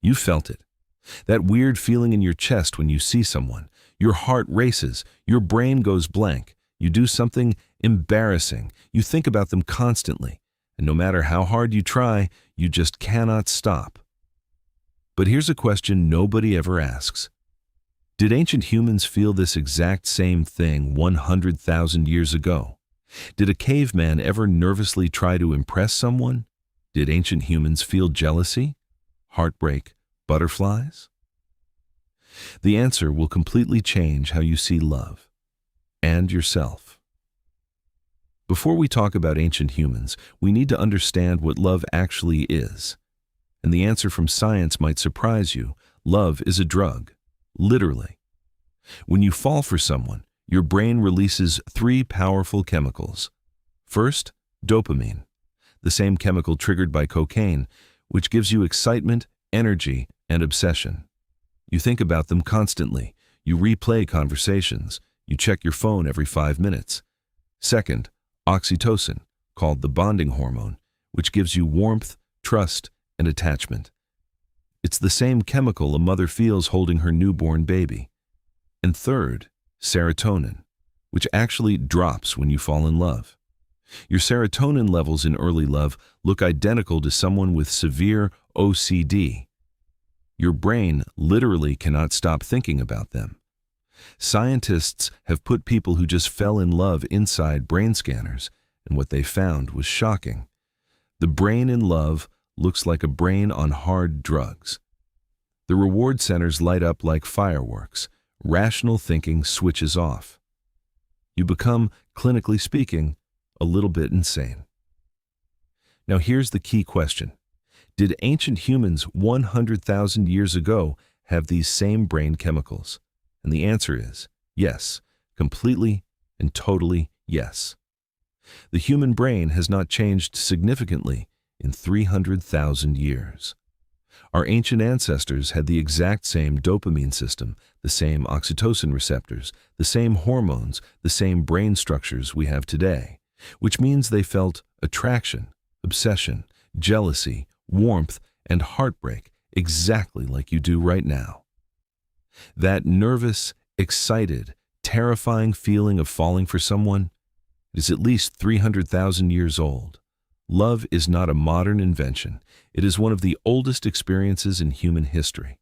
You felt it. That weird feeling in your chest when you see someone. Your heart races, your brain goes blank. You do something embarrassing. You think about them constantly. And no matter how hard you try, you just cannot stop. But here's a question nobody ever asks. Did ancient humans feel this exact same thing 100,000 years ago? Did a caveman ever nervously try to impress someone? Did ancient humans feel jealousy, heartbreak, butterflies? The answer will completely change how you see love and yourself. Before we talk about ancient humans, we need to understand what love actually is. And the answer from science might surprise you. Love is a drug, literally. When you fall for someone, your brain releases three powerful chemicals. First, dopamine, the same chemical triggered by cocaine, which gives you excitement, energy, and obsession. You think about them constantly. You replay conversations. You check your phone every 5 minutes. Second, oxytocin, called the bonding hormone, which gives you warmth, trust, and attachment. It's the same chemical a mother feels holding her newborn baby. And third, serotonin, which actually drops when you fall in love. Your serotonin levels in early love look identical to someone with severe OCD. Your brain literally cannot stop thinking about them. Scientists have put people who just fell in love inside brain scanners, and what they found was shocking. The brain in love looks like a brain on hard drugs. The reward centers light up like fireworks. Rational thinking switches off. You become, clinically speaking, a little bit insane. Now here's the key question. Did ancient humans 100,000 years ago have these same brain chemicals? And the answer is yes, completely and totally yes. The human brain has not changed significantly in 300,000 years. Our ancient ancestors had the exact same dopamine system, the same oxytocin receptors, the same hormones, the same brain structures we have today, which means they felt attraction, obsession, jealousy, warmth, and heartbreak exactly like you do right now. That nervous, excited, terrifying feeling of falling for someone is at least 300,000 years old. Love is not a modern invention. It is one of the oldest experiences in human history.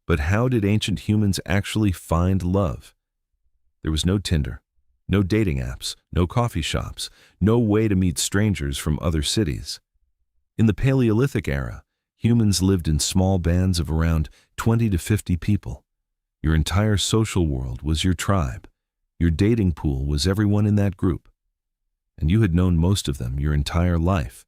But how did ancient humans actually find love? There was no Tinder, no dating apps, no coffee shops, no way to meet strangers from other cities. In the Paleolithic era, humans lived in small bands of around 20 to 50 people. Your entire social world was your tribe. Your dating pool was everyone in that group. And you had known most of them your entire life.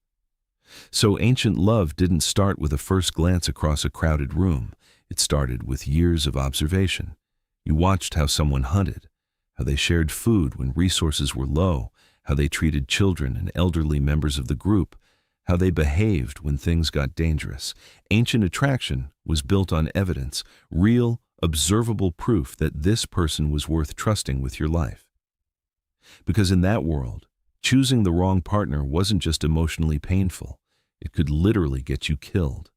So ancient love didn't start with a first glance across a crowded room. It started with years of observation. You watched how someone hunted, how they shared food when resources were low, how they treated children and elderly members of the group, how they behaved when things got dangerous. Ancient attraction was built on evidence, real, observable proof that this person was worth trusting with your life. Because in that world, choosing the wrong partner wasn't just emotionally painful, it could literally get you killed.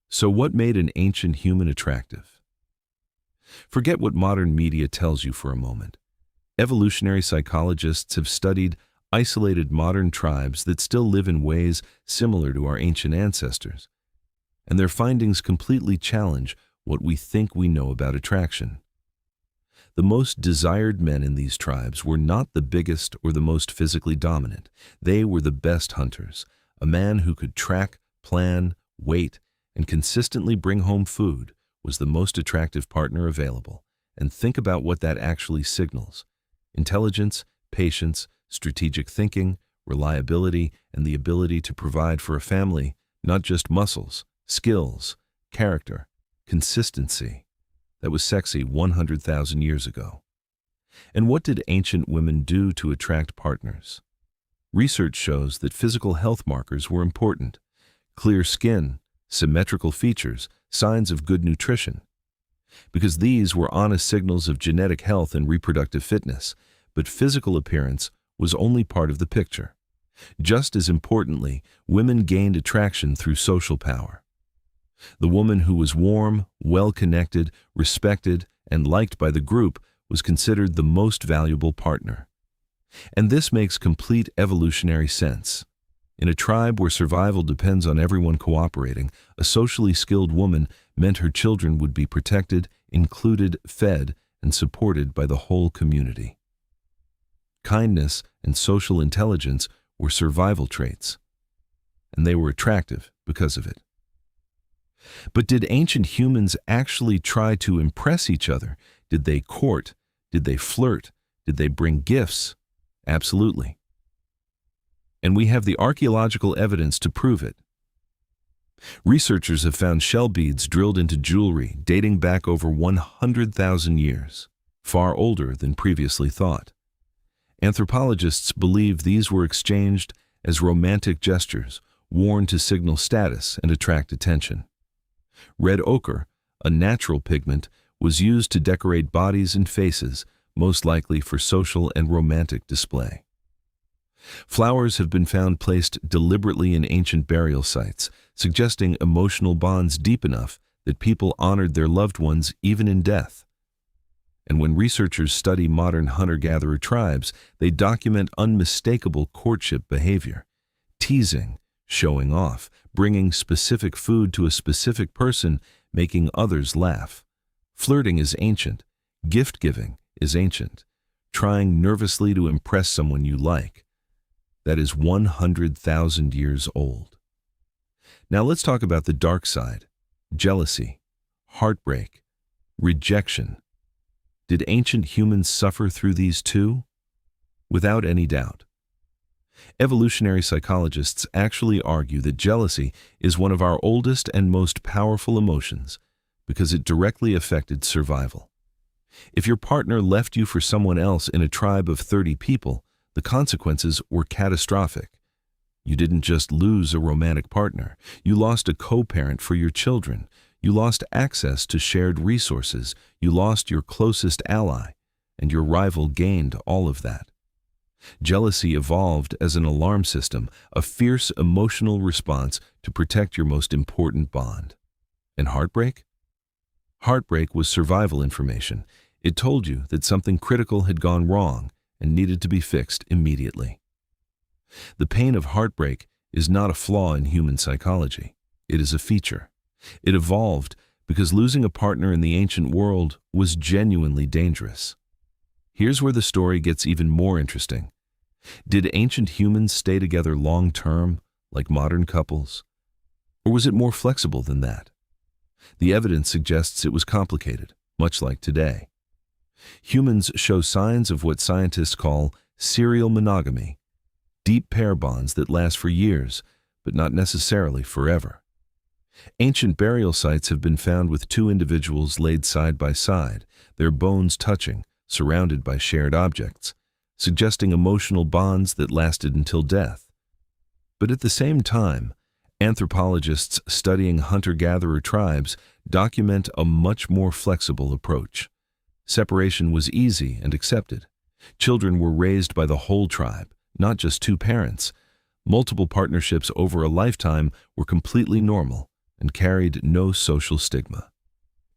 So what made an ancient human attractive? Forget what modern media tells you for a moment. Evolutionary psychologists have studied isolated modern tribes that still live in ways similar to our ancient ancestors, and their findings completely challenge what we think we know about attraction. The most desired men in these tribes were not the biggest or the most physically dominant. They were the best hunters, a man who could track, plan, wait, and consistently bring home food was the most attractive partner available. And think about what that actually signals. Intelligence, patience, strategic thinking, reliability, and the ability to provide for a family, not just muscles, skills, character, consistency. That was sexy 100,000 years ago. And what did ancient women do to attract partners? Research shows that physical health markers were important. Clear skin, symmetrical features, signs of good nutrition. Because these were honest signals of genetic health and reproductive fitness, but physical appearance was only part of the picture. Just as importantly, women gained attraction through social power. The woman who was warm, well-connected, respected, and liked by the group was considered the most valuable partner. And this makes complete evolutionary sense. In a tribe where survival depends on everyone cooperating, a socially skilled woman meant her children would be protected, included, fed, and supported by the whole community. Kindness and social intelligence were survival traits, and they were attractive because of it. But did ancient humans actually try to impress each other? Did they court? Did they flirt? Did they bring gifts? Absolutely. And we have the archaeological evidence to prove it. Researchers have found shell beads drilled into jewelry dating back over 100,000 years, far older than previously thought. Anthropologists believe these were exchanged as romantic gestures, worn to signal status and attract attention. Red ochre, a natural pigment, was used to decorate bodies and faces, most likely for social and romantic display. Flowers have been found placed deliberately in ancient burial sites, suggesting emotional bonds deep enough that people honored their loved ones even in death. And when researchers study modern hunter-gatherer tribes, they document unmistakable courtship behavior: teasing, showing off, bringing specific food to a specific person, making others laugh. Flirting is ancient. Gift-giving is ancient. Trying nervously to impress someone you like. That is 100,000 years old. Now let's talk about the dark side: jealousy, heartbreak, rejection. Did ancient humans suffer through these too? Without any doubt. Evolutionary psychologists actually argue that jealousy is one of our oldest and most powerful emotions because it directly affected survival. If your partner left you for someone else in a tribe of 30 people, the consequences were catastrophic. You didn't just lose a romantic partner, you lost a co-parent for your children, you lost access to shared resources, you lost your closest ally, and your rival gained all of that. Jealousy evolved as an alarm system, a fierce emotional response to protect your most important bond. And heartbreak? Heartbreak was survival information. It told you that something critical had gone wrong and needed to be fixed immediately. The pain of heartbreak is not a flaw in human psychology. It is a feature. It evolved because losing a partner in the ancient world was genuinely dangerous. Here's where the story gets even more interesting. Did ancient humans stay together long-term, like modern couples? Or was it more flexible than that? The evidence suggests it was complicated, much like today. Humans show signs of what scientists call serial monogamy, deep pair bonds that last for years, but not necessarily forever. Ancient burial sites have been found with two individuals laid side by side, their bones touching, surrounded by shared objects, suggesting emotional bonds that lasted until death. But at the same time, anthropologists studying hunter-gatherer tribes document a much more flexible approach. Separation was easy and accepted. Children were raised by the whole tribe, not just two parents. Multiple partnerships over a lifetime were completely normal and carried no social stigma.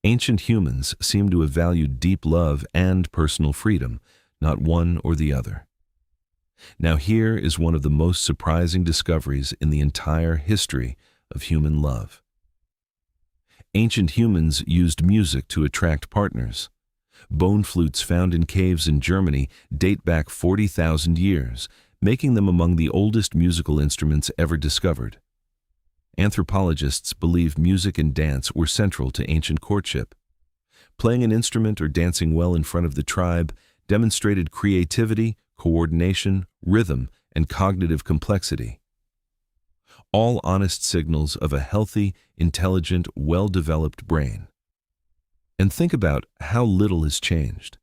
Ancient humans seem to have valued deep love and personal freedom, not one or the other. Now here is one of the most surprising discoveries in the entire history of human love. Ancient humans used music to attract partners. Bone flutes found in caves in Germany date back 40,000 years, making them among the oldest musical instruments ever discovered. Anthropologists believe music and dance were central to ancient courtship. Playing an instrument or dancing well in front of the tribe demonstrated creativity, coordination, rhythm, and cognitive complexity. All honest signals of a healthy, intelligent, well-developed brain. And think about how little has changed.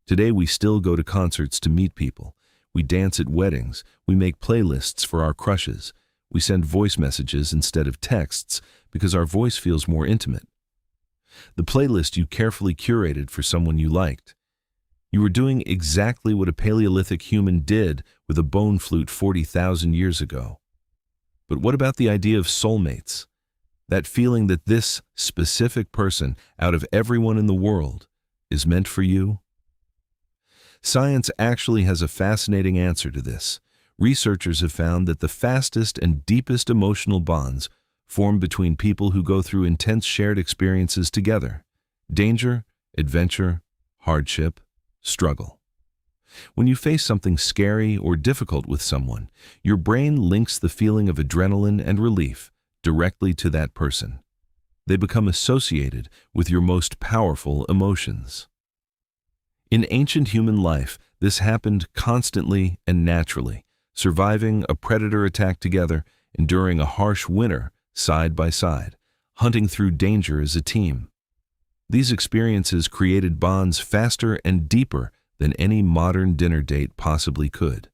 Today we still go to concerts to meet people. We dance at weddings. We make playlists for our crushes. We send voice messages instead of texts because our voice feels more intimate. The playlist you carefully curated for someone you liked. You were doing exactly what a Paleolithic human did with a bone flute 40,000 years ago. But what about the idea of soulmates? That feeling that this specific person, out of everyone in the world, is meant for you? Science actually has a fascinating answer to this. Researchers have found that the fastest and deepest emotional bonds form between people who go through intense shared experiences together. Danger, adventure, hardship, struggle. When you face something scary or difficult with someone, your brain links the feeling of adrenaline and relief directly to that person. They become associated with your most powerful emotions. In ancient human life, this happened constantly and naturally, surviving a predator attack together, enduring a harsh winter side by side, hunting through danger as a team. These experiences created bonds faster and deeper than any modern dinner date possibly could.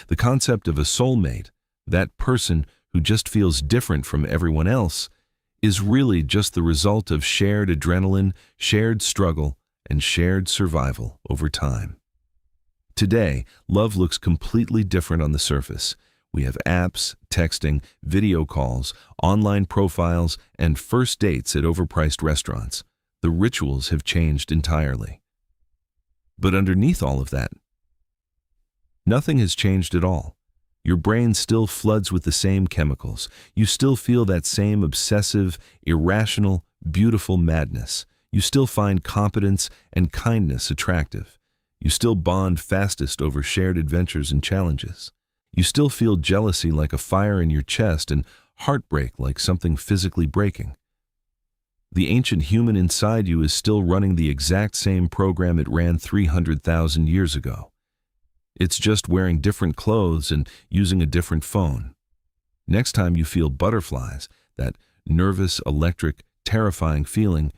The concept of a soulmate, that person who just feels different from everyone else, is really just the result of shared adrenaline, shared struggle, and shared survival over time. Today, love looks completely different on the surface. We have apps, texting, video calls, online profiles, and first dates at overpriced restaurants. The rituals have changed entirely. But underneath all of that, nothing has changed at all. Your brain still floods with the same chemicals. You still feel that same obsessive, irrational, beautiful madness. You still find competence and kindness attractive. You still bond fastest over shared adventures and challenges. You still feel jealousy like a fire in your chest and heartbreak like something physically breaking. The ancient human inside you is still running the exact same program it ran 300,000 years ago. It's just wearing different clothes and using a different phone. Next time you feel butterflies, that nervous, electric, terrifying feeling,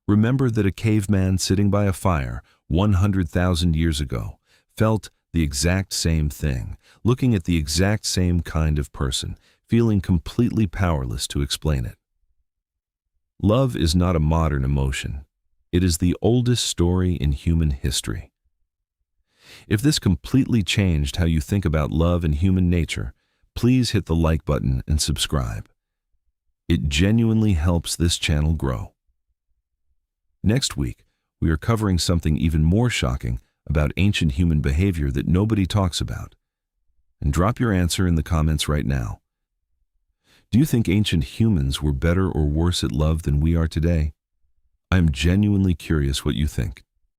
remember that a caveman sitting by a fire 100,000 years ago felt the exact same thing, looking at the exact same kind of person, feeling completely powerless to explain it. Love is not a modern emotion. It is the oldest story in human history. If this completely changed how you think about love and human nature, please hit the like button and subscribe. It genuinely helps this channel grow. Next week, we are covering something even more shocking about ancient human behavior that nobody talks about. And drop your answer in the comments right now. Do you think ancient humans were better or worse at love than we are today? I am genuinely curious what you think.